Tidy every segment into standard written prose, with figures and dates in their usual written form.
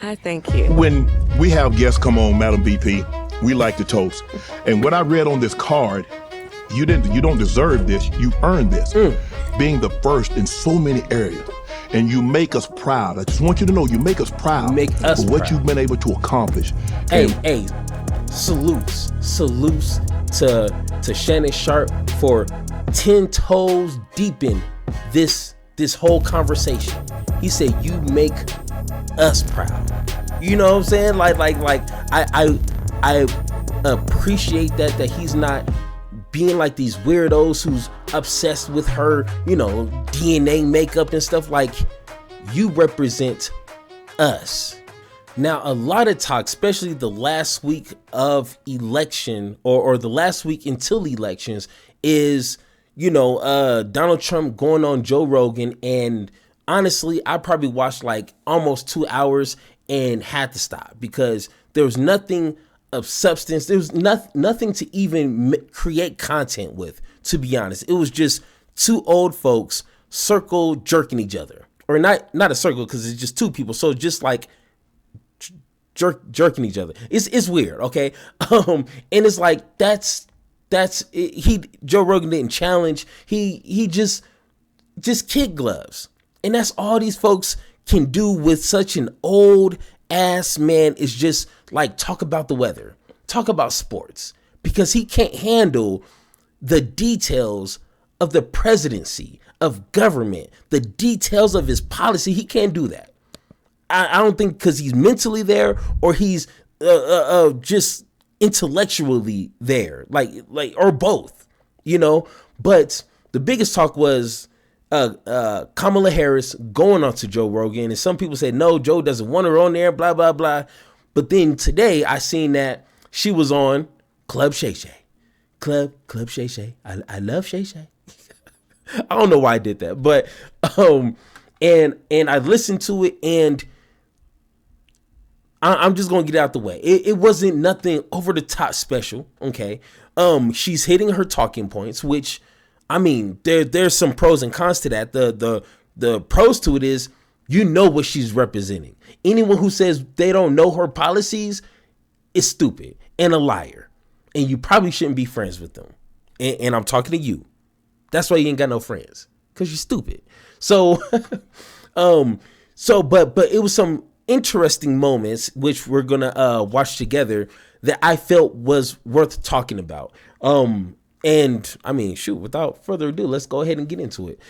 I thank you. When we have guests come on, Madam VP, we like to toast. And what I read on this card, you don't deserve this, you earned this. Being the first in so many areas. And you make us proud. I just want you to know you make us proud for what you've been able to accomplish. Hey, salutes to Shannon Sharp for 10 toes deep in this whole conversation. He said, you make us proud. You know what I'm saying? Like I appreciate that he's not being like these weirdos who's obsessed with her, DNA makeup and stuff. Like, you represent us. Now, a lot of talk, especially the last week of election or the last week until elections, is, Donald Trump going on Joe Rogan. And honestly, I probably watched like almost 2 hours and had to stop because there was nothing of substance. There was nothing to even create content with, to be honest. It was just two old folks circle jerking each other, or not a circle because it's just two people. So just like jerking each other. It's weird. Okay. And it's like, that's it. Joe Rogan didn't challenge. He just kid gloves. And that's all these folks can do with such an old ass man, is just like talk about the weather, talk about sports, because he can't handle the details of the presidency, of government, the details of his policy. He can't do that. I don't think because he's mentally there or he's just intellectually there, like or both, But the biggest talk was Kamala Harris going on to Joe Rogan, and some people said no, Joe doesn't want her on there, blah blah blah. But then today I seen that she was on Club Shay Shay, Club Shay Shay. I love Shay Shay. I don't know why I did that, but and I listened to it, and I'm just gonna get out the way. It wasn't nothing over the top special. Okay, she's hitting her talking points, which, I mean, there's some pros and cons to that. The pros to it is, what she's representing. Anyone who says they don't know her policies is stupid and a liar. And you probably shouldn't be friends with them. And I'm talking to you. That's why you ain't got no friends, because you're stupid. So, but it was some interesting moments, which we're going to watch together, that I felt was worth talking about. And I mean, shoot, without further ado, let's go ahead and get into it.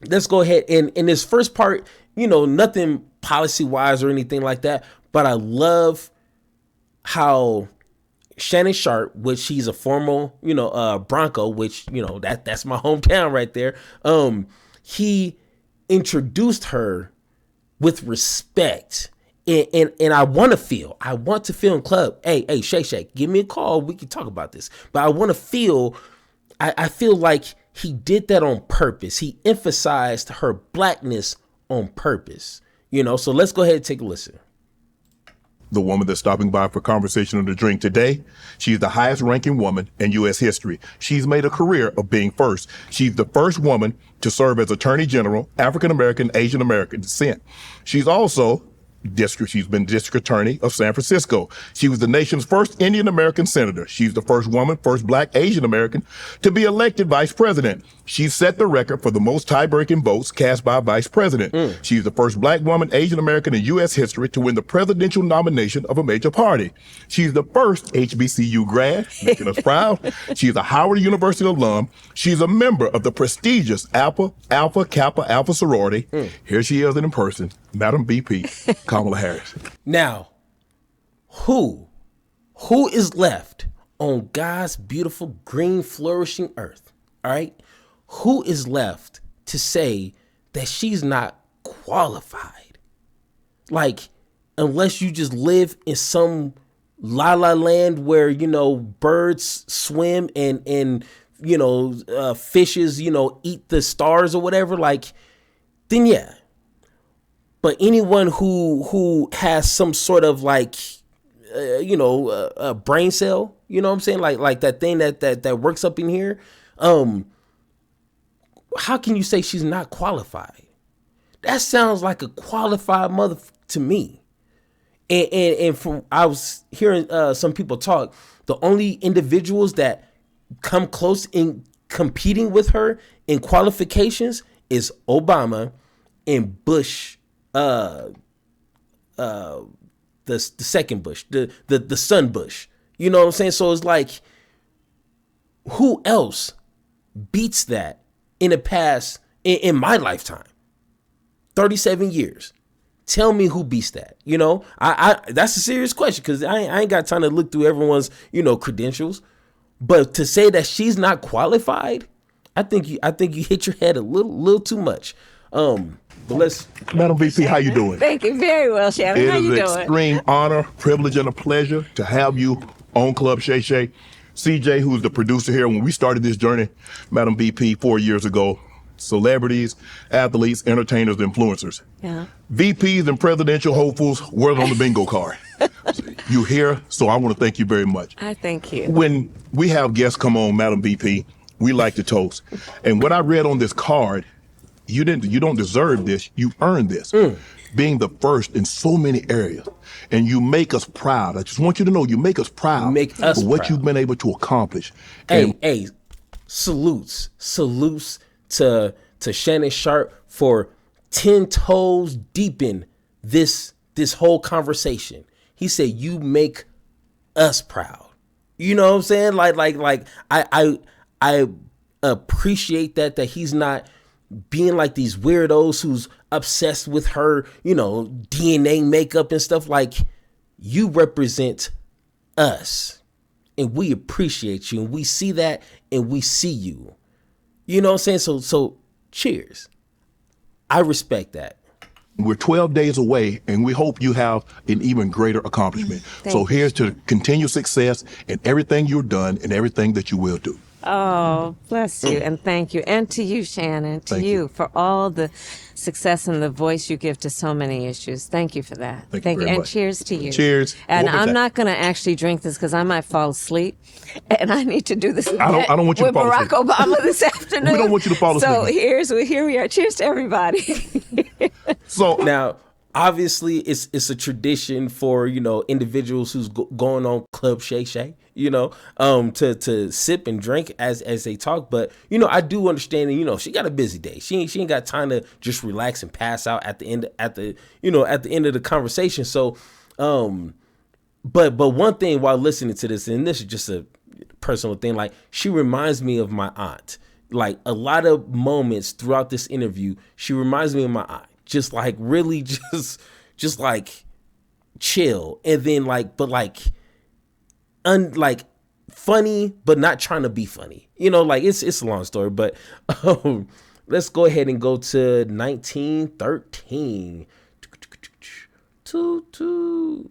Let's go ahead and in this first part, nothing policy wise or anything like that, but I love how Shannon Sharp, which she's a former, Bronco, which, that's my hometown right there. He introduced her with respect. And I want to feel in club, hey, Shay Shay, give me a call. We can talk about this. But I want to feel, I feel like he did that on purpose. He emphasized her blackness on purpose, so let's go ahead and take a listen. The woman that's stopping by for conversation and a drink today, she's the highest ranking woman in U.S. history. She's made a career of being first. She's the first woman to serve as Attorney General, African American, Asian American descent. She's been district attorney of San Francisco. She was the nation's first Indian American senator. She's the first woman, first black Asian American to be elected vice president. She set the record for the most tie-breaking votes cast by a vice president. She's the first black woman, Asian American in U.S. history to win the presidential nomination of a major party. She's the first HBCU grad, making us proud. She's a Howard University alum. She's a member of the prestigious Alpha Kappa Alpha sorority. Here she is in person, Madam VP, Kamala Harris. Now, who is left on God's beautiful green flourishing earth? All right. Who is left to say that she's not qualified? Like, unless you just live in some la la land where, birds swim and fishes, eat the stars or whatever, like, then yeah. But anyone who has some sort of like, a brain cell, you know what I'm saying? Like that thing that works up in here. How can you say she's not qualified? That sounds like a qualified to me. And from I was hearing some people talk, the only individuals that come close in competing with her in qualifications is Obama and Bush, the second Bush, the son Bush. You know what I'm saying? So it's like, who else beats that in the past, in my lifetime? 37 years. Tell me who beats that. You know, I that's a serious question, because I ain't got time to look through everyone's, credentials. But to say that she's not qualified, I think you hit your head a little too much. But let's, Madam VP, how you doing? Thank you very well, Shannon. How you It is doing? an extreme honor, privilege, and a pleasure to have you on Club Shay Shay. CJ, who's the producer here, when we started this journey, Madam VP, 4 years ago, celebrities, athletes, entertainers, influencers. Yeah. VPs and presidential hopefuls were on the bingo card. You're here, so I want to thank you very much. I thank you. When we have guests come on, Madam VP, we like to toast. And what I read on this card, you don't deserve this, you earned this. Being the first in so many areas. And you make us proud. I just want you to know, you make us proud Make us for what proud. you've been able to accomplish. hey, salutes to Shannon Sharp for 10 toes deep in this whole conversation. He said, you make us proud. You know what I'm saying? Like I appreciate that he's not being like these weirdos who's obsessed with her, DNA makeup and stuff. Like, you represent us and we appreciate you, and we see that, and we see you. You know what I'm saying? So cheers. I respect that. We're 12 days away, and we hope you have an even greater accomplishment. So here's to continue success in everything you've done and everything that you will do. Oh, bless you, and thank you. And to you, Shannon, to Thank you you. for all the success and the voice you give to so many issues. Thank you for that. Thank you very And much. cheers to you. Cheers. And What was I'm that? not going to actually drink this because I might fall asleep, and I need to do this I don't want you to with fall Barack asleep. Obama this afternoon. We don't want you to fall So asleep. here we are. Cheers to everybody. So Now, obviously, it's a tradition for, individuals who's going on Club Shay Shay, to sip and drink as they talk. But, I do understand, and, she got a busy day. She ain't got time to just relax and pass out at the end of the conversation. So, but one thing while listening to this, and this is just a personal thing, like, she reminds me of my aunt. Like, a lot of moments throughout this interview, she reminds me of my aunt. Just like really just like chill. And then funny, but not trying to be funny. It's a long story, but let's go ahead and go to 1913.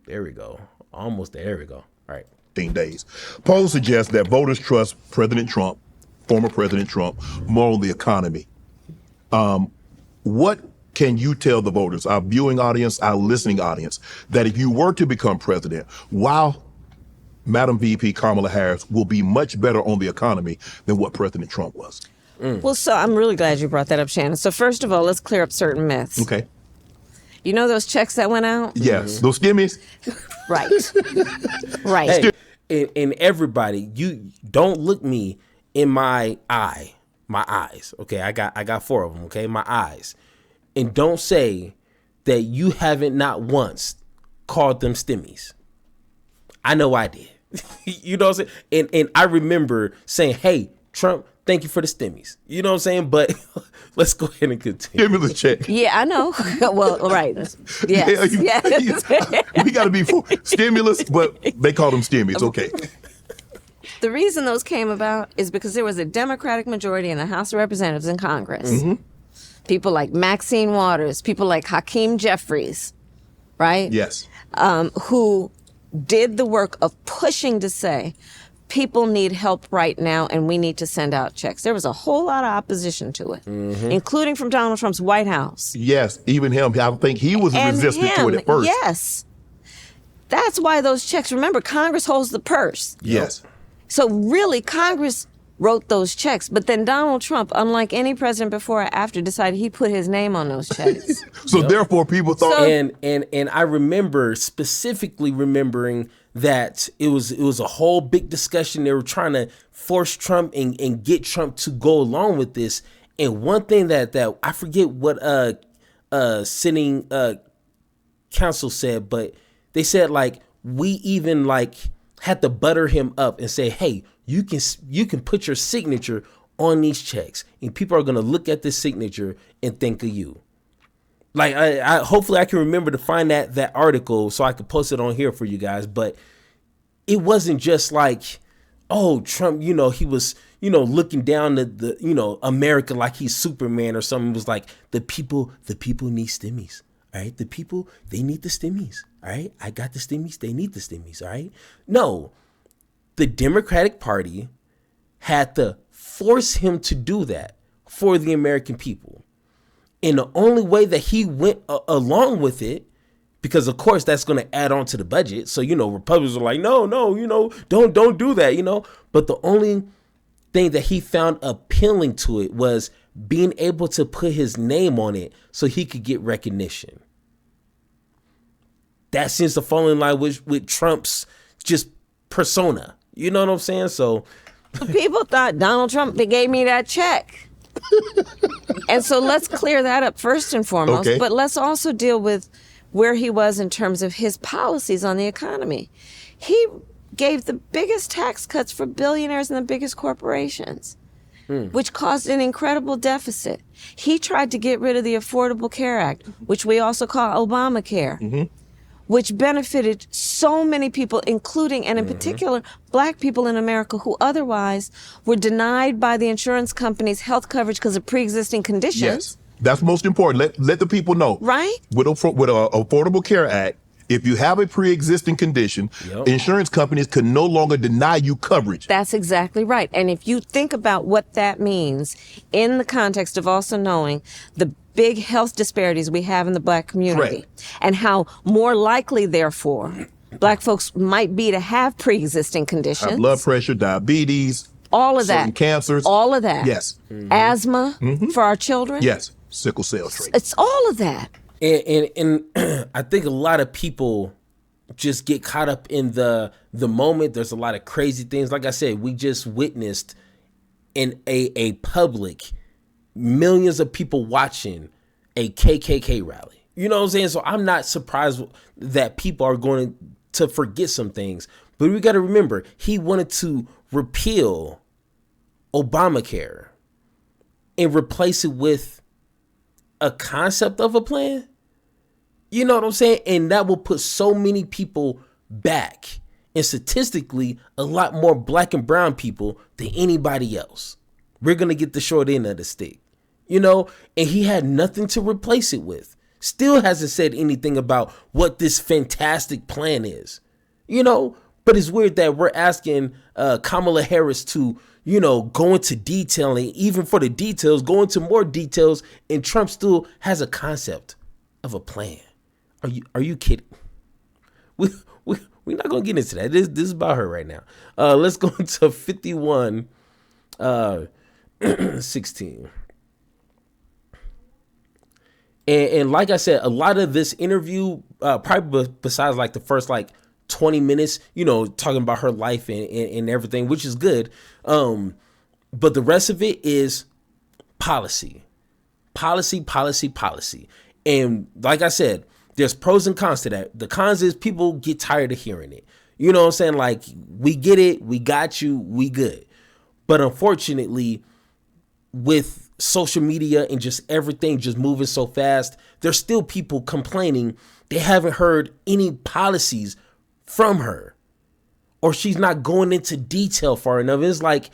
There we go. Almost there we go. All right. 15 days. Polls suggest that voters trust President Trump, former President Trump, more on the economy. What can you tell the voters, our viewing audience, our listening audience, that if you were to become president, while Madam VP Kamala Harris will be much better on the economy than what President Trump was? Well, so I'm really glad you brought that up, Shannon. So first of all, let's clear up certain myths. Okay. You know those checks that went out? Yes. Those skimmies? Right. Right. Hey, and everybody, you don't look me in my eyes. Okay, I got 4 of them. Okay, my eyes, and don't say that you haven't not once called them stimmies. I know I did. You know what I'm saying? And I remember saying, "Hey, Trump, thank you for the stimmies." You know what I'm saying? But let's go ahead and continue. Stimulus check. Yeah, I know. Well, right. Yes. Yes. We got to be for stimulus, but they call them stimmies. Okay. The reason those came about is because there was a Democratic majority in the House of Representatives and Congress. People like Maxine Waters, people like Hakeem Jeffries, right? Yes. Who did the work of pushing to say, people need help right now and we need to send out checks. There was a whole lot of opposition to it, including from Donald Trump's White House. Yes, even him. I think he was And resistant to it him, at first. yes. That's why those checks, remember, Congress holds the purse. Yes. So really, Congress wrote those checks. But then Donald Trump, unlike any president before or after, decided he put his name on those checks. So therefore, people thought. And I remember specifically remembering that it was a whole big discussion. They were trying to force Trump and get Trump to go along with this. And one thing that I forget what sitting council said, but they said like we even like had to butter him up and say, hey, you can put your signature on these checks, and people are gonna look at this signature and think of you. Like I hopefully I can remember to find that article so I could post it on here for you guys. But it wasn't just like, oh, Trump, he was, looking down at the, America like he's Superman or something. It was like the people need stimmies. All right. The people, they need the stimmies. All right. I got the stimmies. They need the stimmies. All right. No, the Democratic Party had to force him to do that for the American people. And the only way that he went along with it, because of course that's going to add on to the budget. So, Republicans are like, no, don't do that, But the only thing that he found appealing to it was being able to put his name on it so he could get recognition. That seems to fall in line with Trump's just persona. You know what I'm saying? So people thought Donald Trump, they gave me that check. And so let's clear that up first and foremost. Okay. But let's also deal with where he was in terms of his policies on the economy. He gave the biggest tax cuts for billionaires and the biggest corporations, which caused an incredible deficit. He tried to get rid of the Affordable Care Act, which we also call Obamacare, which benefited so many people, including and in particular Black people in America who otherwise were denied by the insurance companies health coverage because of pre-existing conditions. Yes, that's most important. Let the people know. Right? With a Affordable Care Act, if you have a pre-existing condition, insurance companies can no longer deny you coverage. That's exactly right. And if you think about what that means in the context of also knowing the big health disparities we have in the Black community, Correct. and how more likely, therefore, Black folks might be to have pre-existing conditions. High blood pressure, diabetes, all of certain that. cancers. All of that. Yes. Asthma for our children. Yes. Sickle cell trait. It's all of that. And I think a lot of people just get caught up in the moment. There's a lot of crazy things. Like I said, we just witnessed in a public, millions of people watching a KKK rally. You know what I'm saying? So I'm not surprised that people are going to forget some things. But we got to remember, he wanted to repeal Obamacare and replace it with a concept of a plan. You know what I'm saying? And that will put so many people back. And statistically, a lot more Black and brown people than anybody else. We're going to get the short end of the stick. And he had nothing to replace it with. Still hasn't said anything about what this fantastic plan is. But it's weird that we're asking Kamala Harris to, go into detail, and even for the details, go into more details, and Trump still has a concept of a plan. Are you kidding? We're not gonna get into that. This is about her right now. Let's go into 51, 16. And like I said, a lot of this interview, probably besides like the first 20 minutes, talking about her life and everything, which is good. But the rest of it is policy. And like I said, there's pros and cons to that. The cons is people get tired of hearing it. You know what I'm saying? Like, we get it. We got you. We good. But unfortunately, with social media and just everything just moving so fast, there's still people complaining they haven't heard any policies from her, or she's not going into detail far enough. It's like,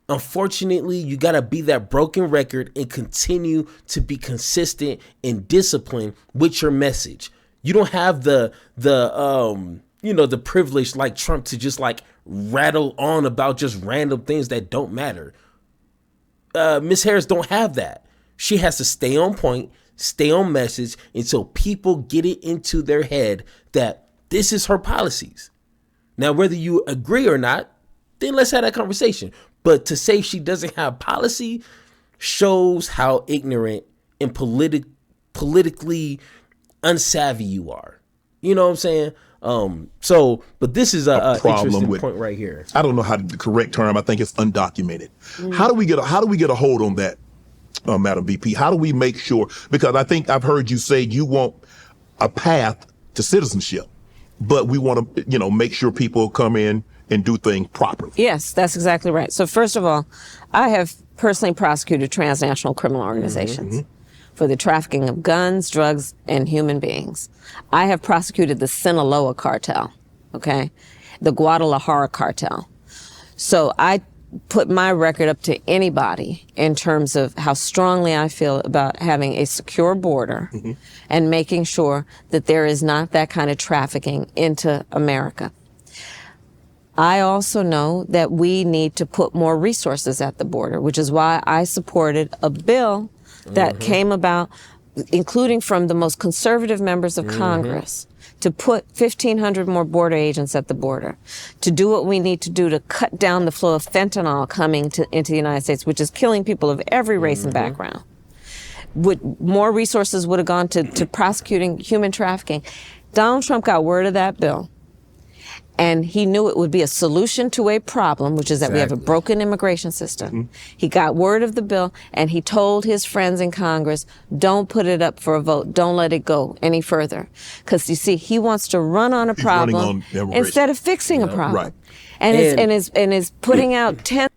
unfortunately, you got to be that broken record and continue to be consistent and disciplined with your message. You don't have the privilege like Trump to just rattle on about just random things that don't matter. Miss Harris don't have that. She has to stay on point, stay on message until people get it into their head that this is her policies. Now, whether you agree or not, then let's have that conversation. But to say she doesn't have policy shows how ignorant and politically unsavvy you are. You know what I'm saying? But this is a problem interesting with point right here. I don't know how the correct term. I think it's undocumented. How do we get a hold on that, Madam VP? How do we make sure? Because I think I've heard you say you want a path to citizenship, but we want to, make sure people come in and do things properly. Yes, that's exactly right. So first of all, I have personally prosecuted transnational criminal organizations for the trafficking of guns, drugs, and human beings. I have prosecuted the Sinaloa cartel, the Guadalajara cartel. So I put my record up to anybody in terms of how strongly I feel about having a secure border and making sure that there is not that kind of trafficking into America. I also know that we need to put more resources at the border, which is why I supported a bill that came about, including from the most conservative members of Congress, to put 1,500 more border agents at the border, to do what we need to do to cut down the flow of fentanyl coming into the United States, which is killing people of every race and background. More resources would have gone to prosecuting human trafficking. Donald Trump got word of that bill. And he knew it would be a solution to a problem, which is that we have a broken immigration system. He got word of the bill, and he told his friends in Congress, don't put it up for a vote. Don't let it go any further. Because, you see, he wants to run on a problem instead of fixing a problem. Right. And is putting out 10.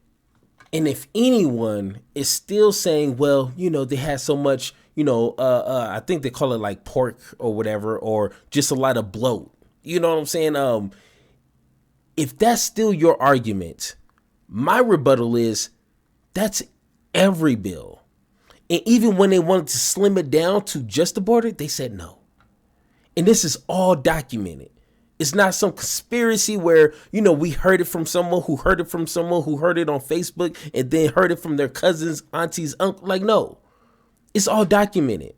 And if anyone is still saying, well, they had so much, I think they call it like pork or whatever, or just a lot of bloat. You know what I'm saying? If that's still your argument, my rebuttal is that's every bill. And even when they wanted to slim it down to just the border, they said no. And this is all documented. It's not some conspiracy where, we heard it from someone who heard it from someone who heard it on Facebook and then heard it from their cousins, aunties, uncle. Like, no, it's all documented.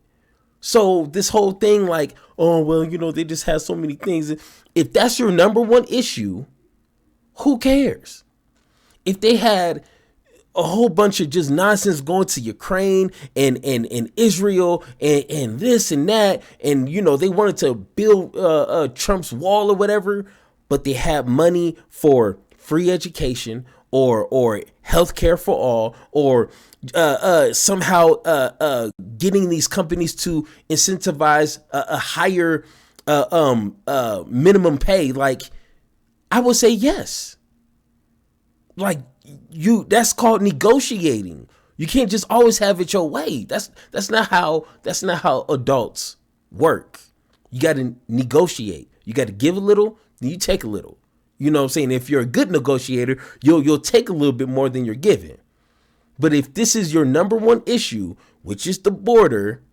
So this whole thing like, oh, well, they just have so many things. If that's your number one issue, who cares? If they had a whole bunch of just nonsense going to Ukraine and Israel and this and that, and, they wanted to build Trump's wall or whatever, but they had money for free education or health care for all, or somehow getting these companies to incentivize a higher minimum pay, like, I would say yes. Like, that's called negotiating. You can't just always have it your way. That's not how adults work. You got to negotiate. You got to give a little, then you take a little. You know what I'm saying? If you're a good negotiator, you'll take a little bit more than you're giving. But if this is your number one issue, which is the border,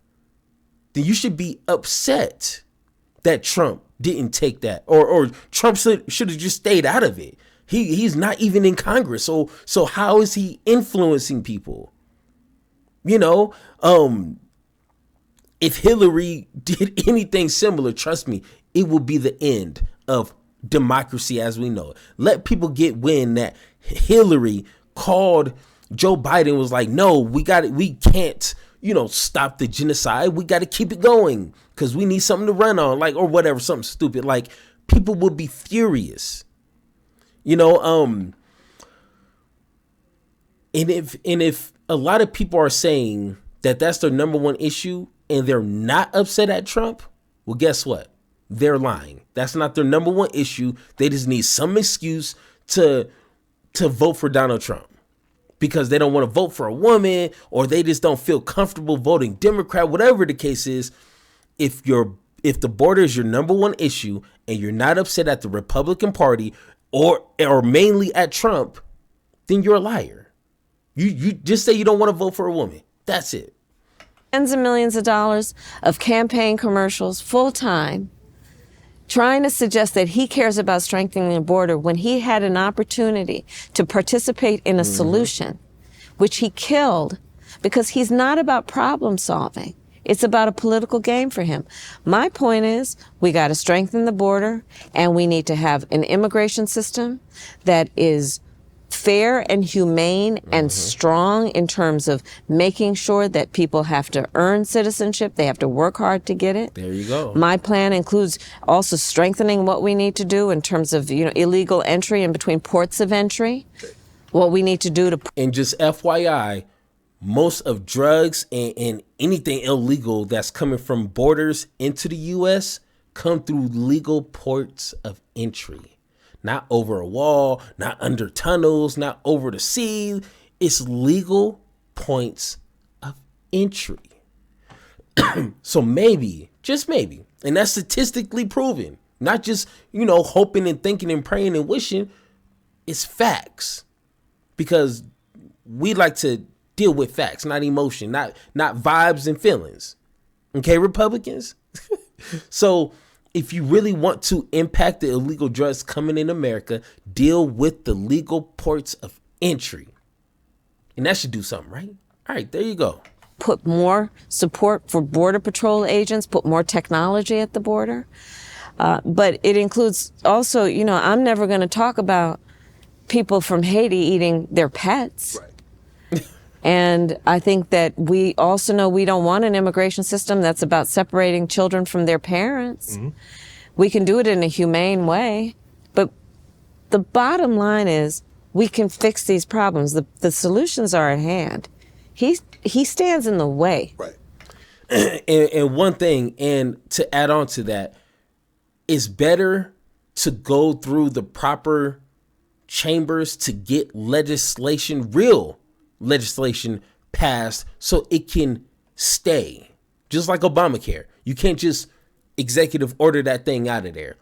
then you should be upset that Trump didn't take that, or Trump should have just stayed out of it. He's not even in Congress. So how is he influencing people? If Hillary did anything similar, trust me, it will be the end of democracy as we know it. Let people get wind that Hillary called Joe Biden, was like, no, we can't, stop the genocide. We got to keep it going because we need something to run on, like, or whatever, something stupid. Like, people would be furious, and if a lot of people are saying that that's their number one issue and they're not upset at Trump, well, guess what? They're lying. That's not their number one issue. They just need some excuse to vote for Donald Trump because they don't want to vote for a woman, or they just don't feel comfortable voting Democrat, whatever the case is. If the border is your number one issue and you're not upset at the Republican Party or mainly at Trump, then you're a liar. You just say you don't want to vote for a woman. That's it. Tens of millions of dollars of campaign commercials full time, trying to suggest that he cares about strengthening the border when he had an opportunity to participate in a solution, which he killed because he's not about problem solving. It's about a political game for him. My point is, we got to strengthen the border, and we need to have an immigration system that is fair and humane and strong in terms of making sure that people have to earn citizenship. They have to work hard to get it. There you go. My plan includes also strengthening what we need to do in terms of, illegal entry in between ports of entry. What we need to do to... And just FYI, most of drugs and anything illegal that's coming from borders into the U.S. come through legal ports of entry. Not over a wall, not under tunnels, not over the sea. It's legal points of entry. So maybe, just maybe, and that's statistically proven, not just, hoping and thinking and praying and wishing, it's facts. Because we like to deal with facts, not emotion, not vibes and feelings. Okay, Republicans? So if you really want to impact the illegal drugs coming in America, deal with the legal ports of entry. And that should do something, right? All right, there you go. Put more support for Border Patrol agents, put more technology at the border. But it includes also, I'm never going to talk about people from Haiti eating their pets. Right. And I think that we also know we don't want an immigration system that's about separating children from their parents. Mm-hmm. We can do it in a humane way. But the bottom line is we can fix these problems. The solutions are at hand. He stands in the way. Right. And one thing, and to add on to that, it's better to go through the proper chambers to get real legislation passed so it can stay. Just like Obamacare. You can't just executive order that thing out of there.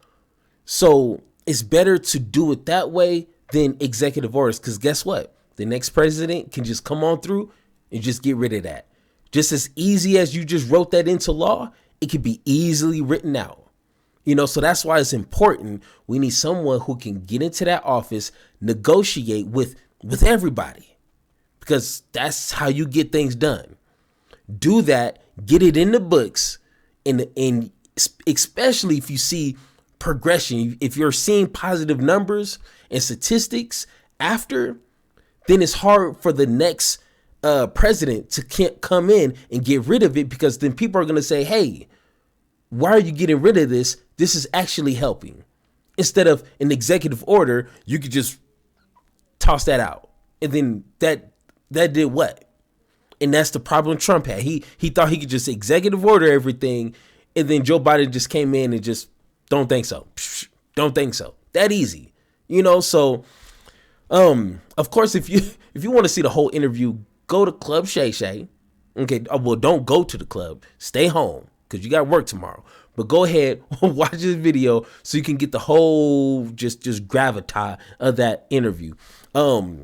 So it's better to do it that way than executive orders. Because guess what? The next president can just come on through and just get rid of that. Just as easy as you just wrote that into law, it could be easily written out. So that's why it's important. We need someone who can get into that office, negotiate with everybody, because that's how you get things done. Do that, get it in the books, and especially if you see progression, if you're seeing positive numbers and statistics after, then it's hard for the next president to come in and get rid of it, because then people are going to say, hey, why are you getting rid of this? This is actually helping. Instead of an executive order, you could just toss that out. And then that did what? And that's the problem Trump had. He thought he could just executive order everything. And then Joe Biden just came in and just, don't think so. Don't think so. That easy. So, of course, if you want to see the whole interview, go to Club Shay Shay. Okay. Well, don't go to the club. Stay home, because you got work tomorrow. But go ahead, watch this video so you can get the whole just gravitas of that interview. But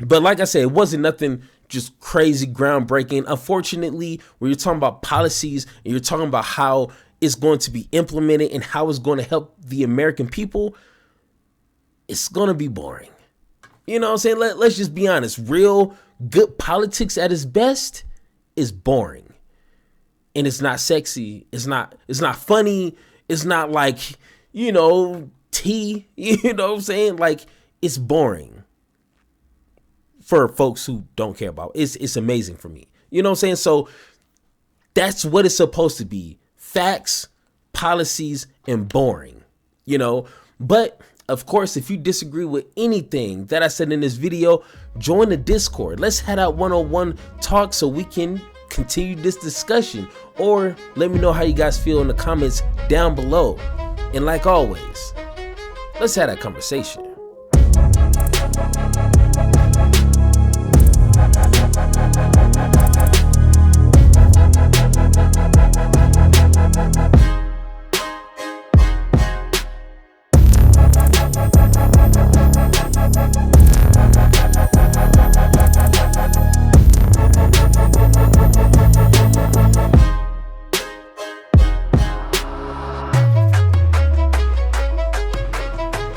like I said, it wasn't nothing just crazy groundbreaking. Unfortunately, when you're talking about policies and you're talking about how it's going to be implemented and how it's going to help the American people, it's going to be boring. You know what I'm saying? Let's just be honest. Real good politics at its best is boring. And it's not sexy. It's not funny. It's not like, tea. You know what I'm saying? Like, it's boring for folks who don't care about it. It's amazing for me. You know what I'm saying? So that's what it's supposed to be. Facts, policies, and boring. But of course, if you disagree with anything that I said in this video, join the Discord. Let's have that one-on-one talk so we can continue this discussion, or let me know how you guys feel in the comments down below. And like always, let's have that conversation.